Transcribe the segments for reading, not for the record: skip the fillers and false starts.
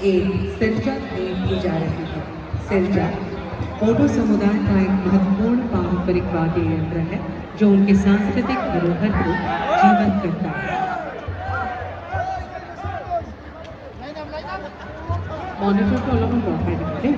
एक सेल्जा एक की जा रही है। सेल्जा ओडो समुदाय का एक महत्वपूर्ण पारंपरिक वाद्य यंत्र है जो उनके सांस्कृतिक धरोहर को जीवंत करता है। मॉनिटर को अलग बढ़ाई दिखते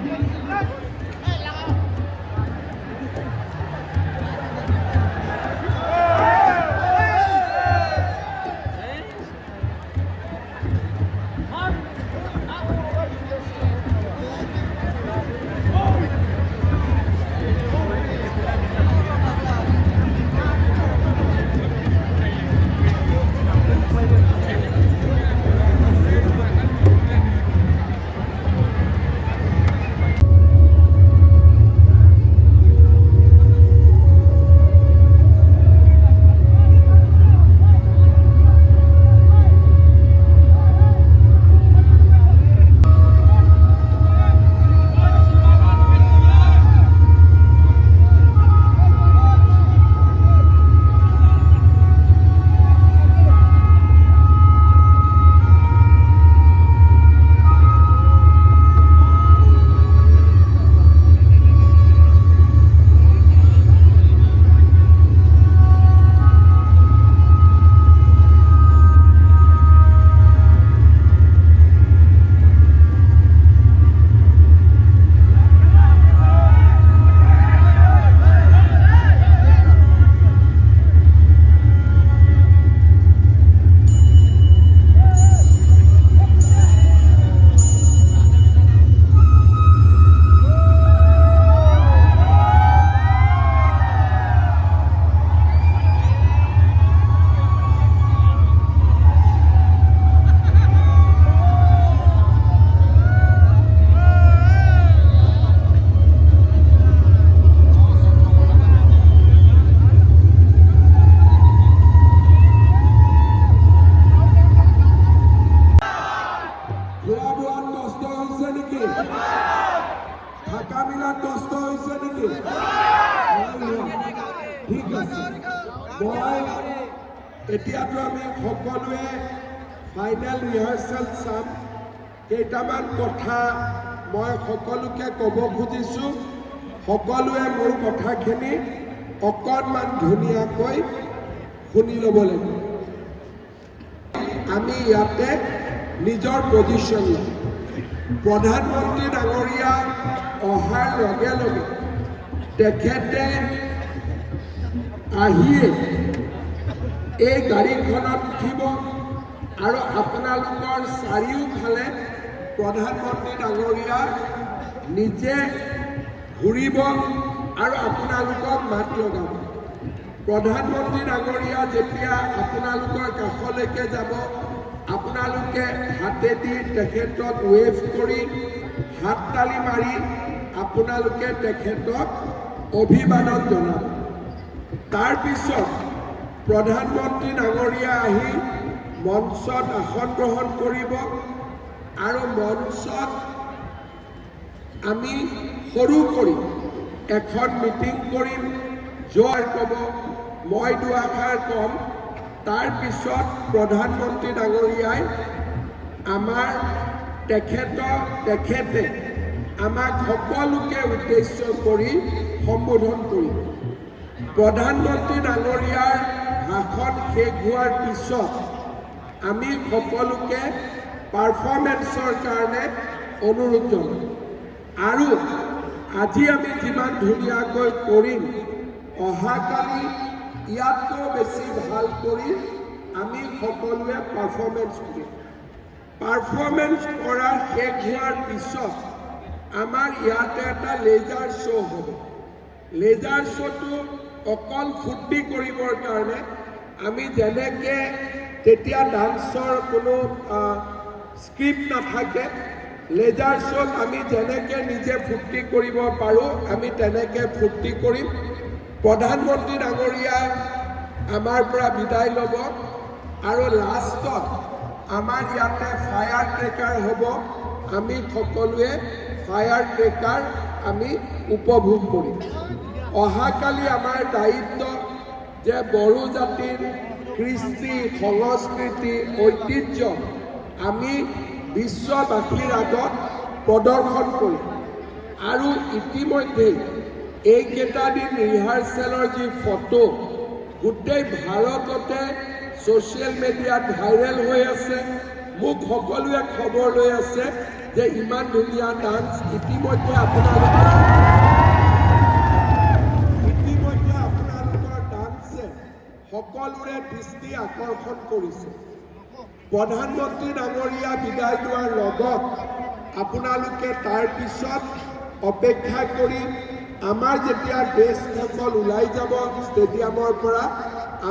ঠিক আছে মই এতিয়াতো আমি সকলোৱে ফাইনেল ৰিহাৰ্চেল চাম কেইটামান কথা মই সকলোকে ক'ব খুজিছোঁ সকলোৱে মোৰ কথাখিনি অকণমান ধুনীয়াকৈ শুনি ল'ব লাগিব আমি ইয়াতে নিজৰ পজিশ্যন ল'ম প্ৰধানমন্ত্ৰী ডাঙৰীয়া অহাৰ লগে লগে তেখেতে আহিয়ে এই গাড়ীখনত উঠিব আৰু আপোনালোকৰ চাৰিওফালে প্ৰধানমন্ত্ৰী ডাঙৰীয়া নিজে ঘূৰিব আৰু আপোনালোকক মাত লগাব প্ৰধানমন্ত্ৰী ডাঙৰীয়া যেতিয়া আপোনালোকৰ কাষলৈকে যাব আপোনালোকে হাতেদি তেখেতক ৱেভ কৰি হাত তালি মাৰি আপোনালোকে তেখেতক অভিবাদন জনাব তাৰপিছত প্ৰধানমন্ত্ৰী ডাঙৰীয়া আহি মঞ্চত আসন গ্ৰহণ কৰিব আৰু মঞ্চত আমি সৰু কৰি এখন মিটিং কৰিম জয় ক'ব মই দুআষাৰ ক'ম তাৰপিছত প্ৰধানমন্ত্ৰী ডাঙৰীয়াই আমাৰ তেখেতে আমাক সকলোকে উদ্দেশ্য কৰি সম্বোধন কৰিব প্ৰধানমন্ত্ৰী ডাঙৰীয়াৰ ভাষণ শেষ হোৱাৰ পিছত আমি সকলোকে পাৰফৰ্মেন্সৰ কাৰণে অনুৰোধ জনাম আৰু আজি আমি যিমান ধুনীয়াকৈ কৰিম অহাকালি ইয়াতকৈ বেছি ভাল কৰি আমি সকলোৱে পাৰফৰ্মেন্স কৰিম পাৰফৰ্মেন্স কৰাৰ শেষ হোৱাৰ পিছত আমাৰ ইয়াতে এটা লেজাৰ শ্ব' হ'ব লেজাৰ শ্ব'টো অকল ফূৰ্তি কৰিবৰ কাৰণে আমি যেনেকৈ তেতিয়া ডান্সৰ কোনো স্ক্ৰিপ্ট নাথাকে লেজাৰ শ্ব'ত আমি যেনেকৈ নিজে ফূৰ্তি কৰিব পাৰোঁ আমি তেনেকৈ ফূৰ্তি কৰিম প্ৰধানমন্ত্ৰী ডাঙৰীয়াই আমাৰ পৰা বিদায় ল'ব আৰু লাষ্টত আমাৰ ইয়াতে ফায়াৰ ক্ৰেকাৰ হ'ব আমি সকলোৱে ফায়াৰ ক্ৰেকাৰ আমি উপভোগ কৰিম অহাকালি আমাৰ দায়িত্ব যে বড়ো জাতিৰ কৃষ্টি সংস্কৃতি ঐতিহ্য আমি বিশ্ববাসীৰ আগত প্ৰদৰ্শন কৰিম আৰু ইতিমধ্যে এইকেইটা দিন ৰিহাৰ্চেলৰ যি ফটো গোটেই ভাৰততে ছ'চিয়েল মিডিয়াত ভাইৰেল হৈ আছে। মোক সকলোৱে খবৰ লৈ আছে যে ইমান ধুনীয়া ডান্স ইতিমধ্যে আপোনালোকৰ ডান্সে সকলোৰে দৃষ্টি আকৰ্ষণ কৰিছে। প্ৰধানমন্ত্ৰী ডাঙৰীয়া বিদায় লোৱাৰ লগত আপোনালোকে তাৰ পিছত অপেক্ষা কৰি আমাৰ যেতিয়া গেষ্টসকল ওলাই যাব ষ্টেডিয়ামৰ পৰা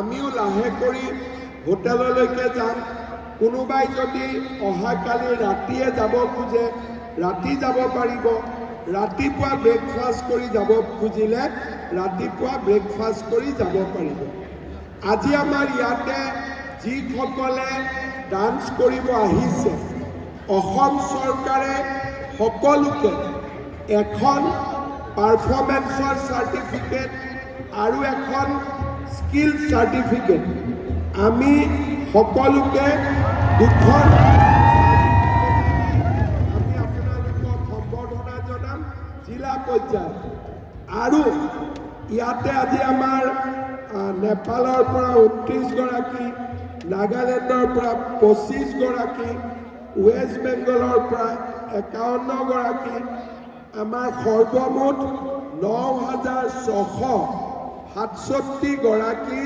আমিও লাহে কৰি হোটেললৈকে যাম। কোনোবাই যদি অহাকালি ৰাতিয়ে যাব খোজে ৰাতি যাব পাৰিব। ৰাতিপুৱা ব্ৰেকফাষ্ট কৰি যাব খুজিলে ৰাতিপুৱা ব্ৰেকফাষ্ট কৰি যাব পাৰিব। আজি আমাৰ ইয়াতে যিসকলে ডান্স কৰিব আহিছে অসম চৰকাৰে সকলোকে এখন পাৰফৰ্মেন্সৰ চাৰ্টিফিকেট আৰু এখন স্কিল চাৰ্টিফিকেট আমি সকলোকে দুখন আমি আপোনালোকক সম্বৰ্ধনা জনাম জিলা পৰ্যায়ত। আৰু ইয়াতে আজি আমাৰ নেপালৰ পৰা 29 গৰাকী, নাগালেণ্ডৰ পৰা 25 গৰাকী, ৱেষ্ট বেংগলৰ পৰা 51 গৰাকী, আমাৰ সৰ্বমুঠ 9,667 গৰাকী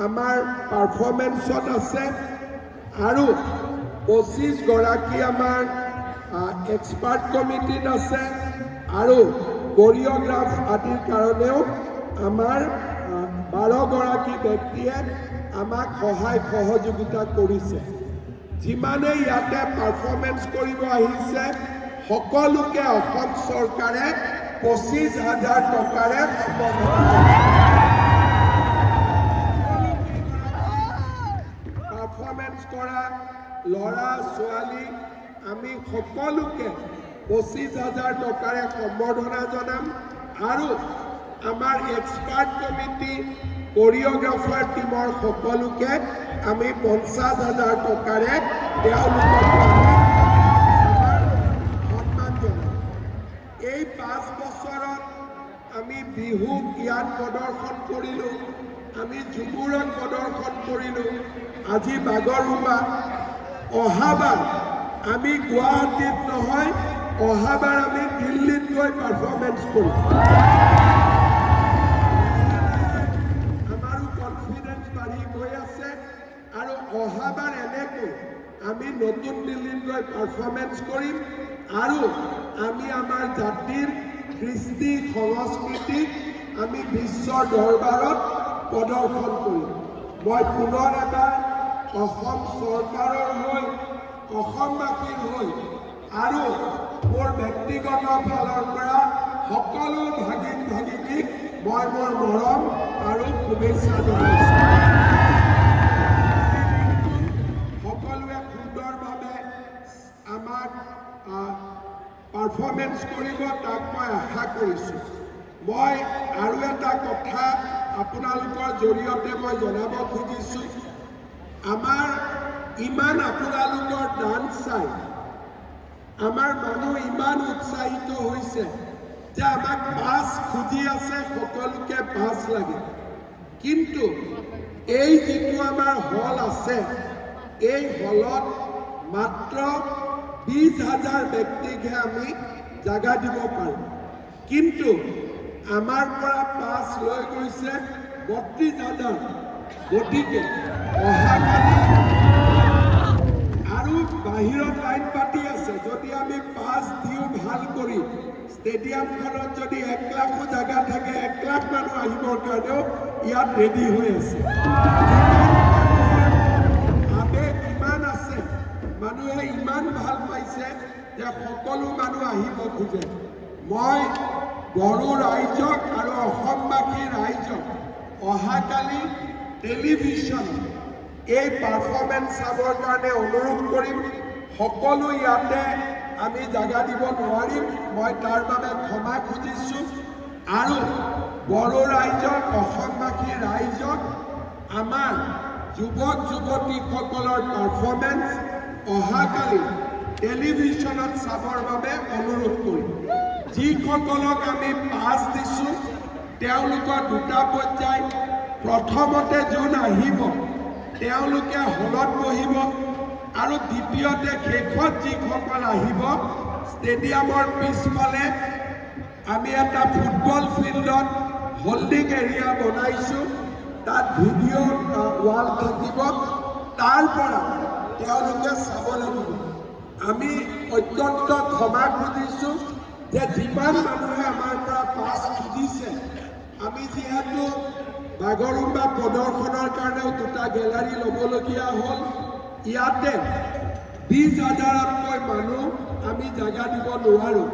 আমাৰ পাৰফৰ্মেন্সত আছে আৰু 25 গৰাকী আমাৰ এক্সপাৰ্ট কমিটিত আছে আৰু কোৰিঅ'গ্ৰাফ আদিৰ কাৰণেও আমাৰ 12 গৰাকী ব্যক্তিয়ে আমাক সহায় সহযোগিতা কৰিছে। যিমানে ইয়াতে পাৰফৰ্মেন্স কৰিব আহিছে সকলোকে অসম চৰকাৰে 25,000 টকাৰে পাৰফৰ্মেন্স কৰা ল'ৰা ছোৱালী আমি সকলোকে 25,000 টকাৰে সম্বৰ্ধনা জনাম আৰু আমাৰ এক্সপাৰ্ট কমিটি কোৰিঅ'গ্ৰাফাৰ টীমৰ সকলোকে আমি 50,000 টকাৰে তেওঁলোকক সন্মান জনাম। এই 5 বছৰত আমি বিহুক ইয়াত প্ৰদৰ্শন কৰিলোঁ, আমি ঝুমুৰত প্ৰদৰ্শন কৰিলোঁ, আজি বাগৰুম্বা। অহাবাৰ আমি গুৱাহাটীত নহয়, অহাবাৰ আমি দিল্লীত গৈ পাৰফৰ্মেন্স কৰিম। আমাৰো কনফিডেন্স বাঢ়ি গৈ আছে আৰু অহাবাৰ এনেকৈ আমি নতুন দিল্লীত গৈ পাৰফৰ্মেন্স কৰিম আৰু আমি আমাৰ জাতিৰ কৃষ্টি সংস্কৃতিক আমি বিশ্বৰ দৰবাৰত প্ৰদৰ্শন কৰিম। মই পুনৰ এবাৰ অসম চৰকাৰৰ হৈ অসমবাসীৰ হৈ আৰু মোৰ ব্যক্তিগত ফালৰ পৰা সকলো ভাগিন ভাগিনীক মই মোৰ মৰম আৰু শুভেচ্ছা জনাইছোঁ। সকলোৱে সুন্দৰভাৱে আমাক পাৰফৰ্মেন্স কৰিব তাক মই আশা কৰিছোঁ। মই আৰু এটা কথা আপোনালোকৰ জৰিয়তে মই জনাব খুজিছোঁ, আমাৰ ইমান আপোনালোকৰ ডান্স চাই আমাৰ মানুহ ইমান উৎসাহিত হৈছে যে আমাক পাছ খুজি আছে, সকলোকে পাছ লাগে। কিন্তু এই যিটো আমাৰ হল আছে এই হলত মাত্ৰ 20,000 ব্যক্তিকহে আমি জাগা দিব পাৰোঁ। কিন্তু আমাৰ পৰা পাছ লৈ গৈছে 32,000। গতিকে অহাকালি আৰু বাহিৰত লাইন পাতি আছে। যদি আমি পাছ দিওঁ ভাল কৰি ষ্টেডিয়ামখনত যদি 1 লাখো জাগা থাকে 1 লাখ মানুহ আহিবৰ কাৰণেও ইয়াত ৰেডি হৈ আছে। আবেগ ইমান আছে, মানুহে ইমান ভাল পাইছে যে সকলো মানুহ আহিব খোজে। মই বড়ো ৰাইজক আৰু অসমবাসী ৰাইজক অহাকালি টেলিভিশ্যনত এই পাৰফৰ্মেন্স চাবৰ কাৰণে অনুৰোধ কৰিম। সকলো ইয়াতে আমি জাগা দিব নোৱাৰিম, মই তাৰ বাবে ক্ষমা খুজিছোঁ। আৰু বড়ো ৰাইজক অসমবাসী ৰাইজক আমাৰ যুৱক যুৱতীসকলৰ পাৰফৰ্মেন্স অহাকালি টেলিভিশ্যনত চাবৰ বাবে অনুৰোধ কৰিম। যিসকলক আমি পাছ দিছোঁ তেওঁলোকৰ দুটা পৰ্যায়, প্ৰথমতে যোন আহিব তেওঁলোকে হলত বহিব আৰু দ্বিতীয়তে শেষত যিসকল আহিব ষ্টেডিয়ামৰ পিছফালে আমি এটা ফুটবল ফিল্ডত হোল্ডিং এৰিয়া বনাইছোঁ, তাত ভিডিঅ' ৱাল থাকিব, তাৰ পৰা তেওঁলোকে চাব লাগিব। আমি অত্যন্ত ক্ষমা খুজিছোঁ যে যিমান মানুহে আমাৰ পৰা পাছ খুজিছে, আমি যিহেতু বাগৰুম্বা প্ৰদৰ্শনৰ কাৰণেও দুটা গেলাৰী ল'বলগীয়া হ'ল, ইয়াতে 20,000তকৈ মানুহ আমি জাগা দিব নোৱাৰোঁ,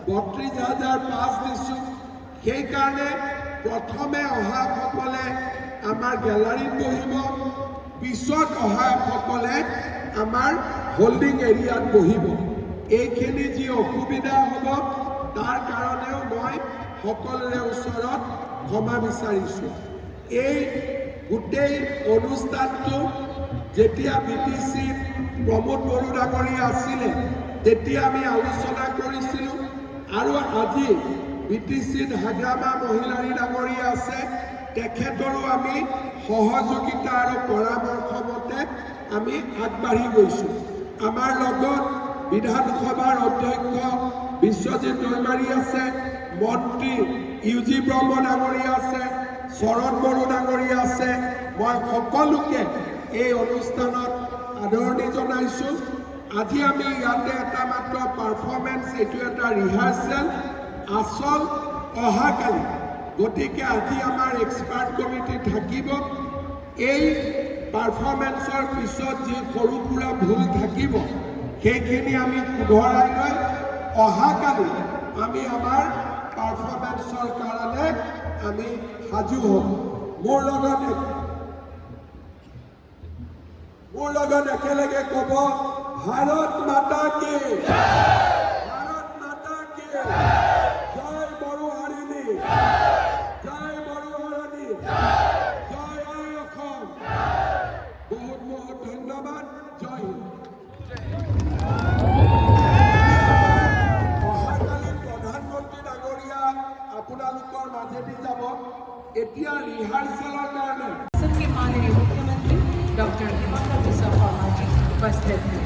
32,000 পাছ দিছোঁ। সেইকাৰণে প্ৰথমে অহাসকলে আমাৰ গেলাৰীত বহিব, পিছত অহাসকলে আমাৰ হোল্ডিং এৰিয়াত বহিব। এইখিনি যি অসুবিধা হ'ব তাৰ কাৰণেও মই সকলোৰে ওচৰত ক্ষমা বিচাৰিছোঁ। এই গোটেই অনুষ্ঠানটো যেতিয়া BTC প্ৰমোদ বড়ো ডাঙৰীয়া আছিলে তেতিয়া আমি আলোচনা কৰিছিলোঁ, আৰু আজি BTCত হাগ্ৰামা মহিলাৰী ডাঙৰীয়া আছে, তেখেতৰো আমি সহযোগিতা আৰু পৰামৰ্শ মতে আমি আগবাঢ়ি গৈছোঁ। আমাৰ লগত বিধানসভাৰ অধ্যক্ষ বিশ্বজিৎ দৈমাৰী আছে, মন্ত্ৰী UG ব্ৰহ্ম ডাঙৰীয়া আছে, শৰৎ বড়ো ডাঙৰীয়া আছে। মই সকলোকে এই অনুষ্ঠানত আদৰণি জনাইছোঁ। আজি আমি ইয়াতে এটা মাত্ৰ পাৰফৰ্মেঞ্চ, এইটো এটা ৰিহাৰ্চেল, আচল অহাকালি। গতিকে আজি আমাৰ এক্সপাৰ্ট কমিটি থাকিব। এই পাৰফৰ্মেঞ্চৰ পিছত যি সৰু সুৰা ভুল থাকিব সেইখিনি আমি শুধৰাই লৈ অহাকালি আমি আমাৰ পাৰফৰ্মেঞ্চৰ কাৰণে আমি সাজু হ'ম। মোৰ লগত একেলগে ক'ব, ভাৰত মাতা কি, ভাৰত মাতা কি, জয় বড়োহাৰিণী, জয় বড়োহাৰিণী, জয় আই অসম। বহুত বহুত ধন্যবাদ। জয় হিন্দ। অহাকালি প্ৰধানমন্ত্ৰী ডাঙৰীয়া আপোনালোকৰ মাজেদি যাব। এতিয়া ৰিহাৰ্চেলৰ কাৰণে असम के माननीय मुख्यमंत्री डॉक्टर हिमंता बिस्वा शर्मा जी उपस्थित हैं।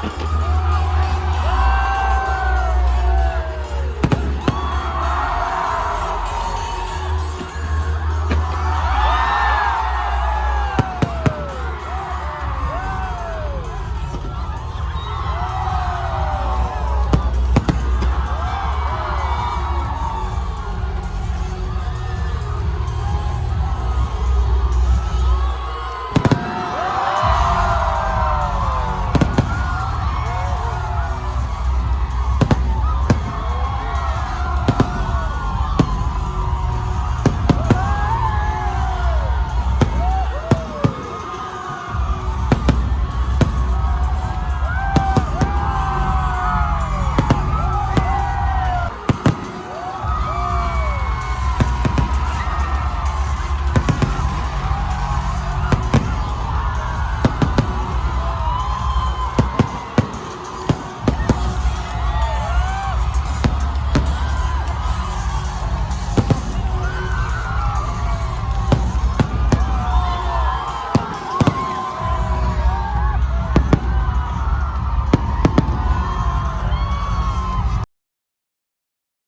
Thank you.